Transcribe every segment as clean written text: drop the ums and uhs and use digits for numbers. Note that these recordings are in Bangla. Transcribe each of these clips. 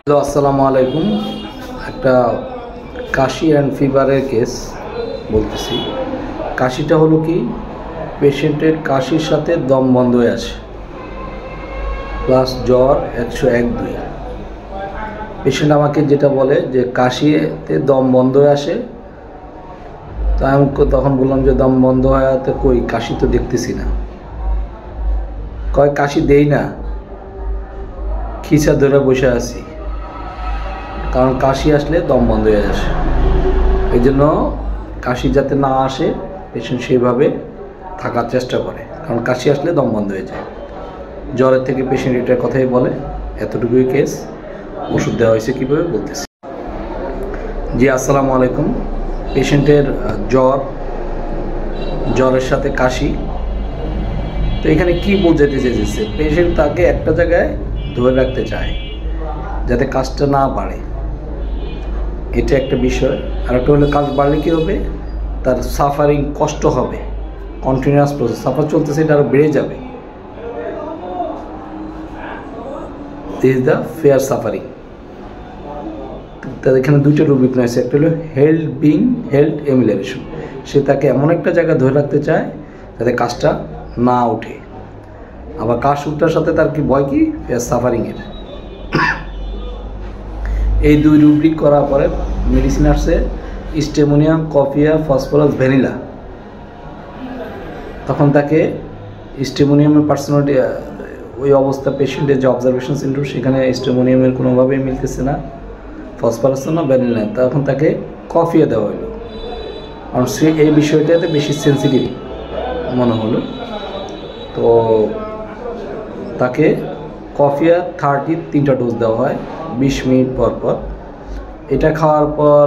হ্যালো, আসসালামু আলাইকুম। একটা কাশি অ্যান্ড ফিভারের কেস বলতেছি। কাশিটা হলো কি, পেশেন্টের কাশির সাথে দম বন্ধ হয়ে আছে, প্লাস জ্বর 101-2। পেশেন্ট আমাকে যেটা বলে যে কাশিতে দম বন্ধ হয়ে আসে, তো আমি তখন বললাম যে দম বন্ধ হয়ে কই, কাশি তো দেখতেছি না। কয় কাশি দেই না, খিচা ধরে বসে আছি, কারণ কাশি আসলে দম বন্ধ হয়ে আসে। এই জন্য কাশি যাতে না আসে পেশেন্ট সেইভাবে থাকার চেষ্টা করে, কারণ কাশি আসলে দম বন্ধ হয়ে যায়। জ্বরের থেকে পেশেন্ট এটার কথাই বলে। এতটুকুই কেস। ওষুধ দেওয়া হয়েছে কীভাবে বলতেছি। জি, আসসালামু আলাইকুম। পেশেন্টের জ্বরের সাথে কাশি। তো এখানে কি বোঝাতে চেয়েছে, পেশেন্ট তাকে একটা জায়গায় ধরে রাখতে চায় যাতে কাজটা না বাড়ে, এটা একটা বিষয়। আর একটা হলো কাজ বাড়লে কী হবে, তার সাফারিং, কষ্ট হবে, কন্টিনিউয়াস প্রসেস, সাফার চলতেছে, এটা আরও বেড়ে যাবে। This is the fair suffering. তার এখানে দুইটা রুবিক রয়েছে, একটা হলো হেল্ড এমিউলেশন। সে তাকে এমন একটা জায়গায় ধরে রাখতে চায় যাতে কাজটা না উঠে। আবার কাজ উঠার সাথে তার কি ভয়, কি ফেয়ার সাফারিংয়ের। এই দুই রুব্রিক করার পরে মেডিসিন আসছে স্টেমোনিয়াম, কফিয়া, ফসফরাস, ভ্যানিলা। তখন তাকে স্টেমোনিয়ামের পার্সোনালিটি, ওই অবস্থা পেশেন্টের যে অবজারভেশন সিন্ড্রোম, সেখানে স্টেমোনিয়ামের কোনোভাবেই মিলতেছে না, ফসফরাস না, ভ্যানিলা। তখন তাকে কফিয়া দেওয়া হলো, কারণ সে এই বিষয়টাতে বেশি সেন্সিটিভ মনে হলো। তো তাকে কফিয়া 3টা ডোজ দেওয়া হয় 20 মিনিট পর পর। এটা খাওয়ার পর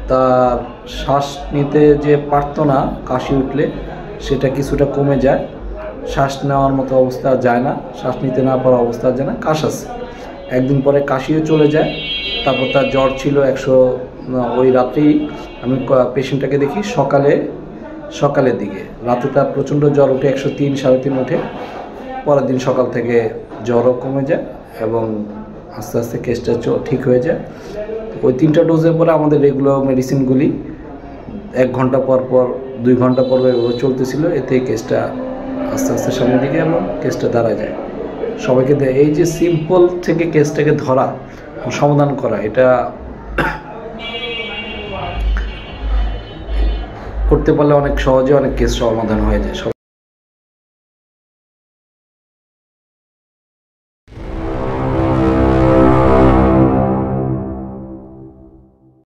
তার শ্বাস নিতে যে পারতো না, কাশি উঠলে সেটা কিছুটা কমে যায়, শ্বাস নেওয়ার মতো অবস্থা যায় না, শ্বাস নিতে না পারার অবস্থা যায় না, কাশ আছে। একদিন পরে কাশিও চলে যায়। তারপর তার জ্বর ছিল 100। ওই রাত্রেই আমি পেশেন্টটাকে দেখি সকালের দিকে। রাতে তার প্রচণ্ড জ্বর উঠে 103, 3.5 উঠে। পরের দিন সকাল থেকে জ্বরও কমে যায় এবং আস্তে আস্তে কেসটা ঠিক হয়ে যায়। ওই 3টা ডোজের পরে আমাদের রেগুলার মেডিসিনগুলি 1 ঘন্টা পর পর, 2 ঘন্টা পর এভাবে চলতেছিল। এতে কেসটা আস্তে আস্তে সামনের দিকে এবং কেসটা দাঁড়া যায়। সবাইকে এই যে সিম্পল থেকে কেসটাকে ধরা, সমাধান করা, এটা করতে পারলে অনেক সহজে অনেক কেস সমাধান হয়ে যায়।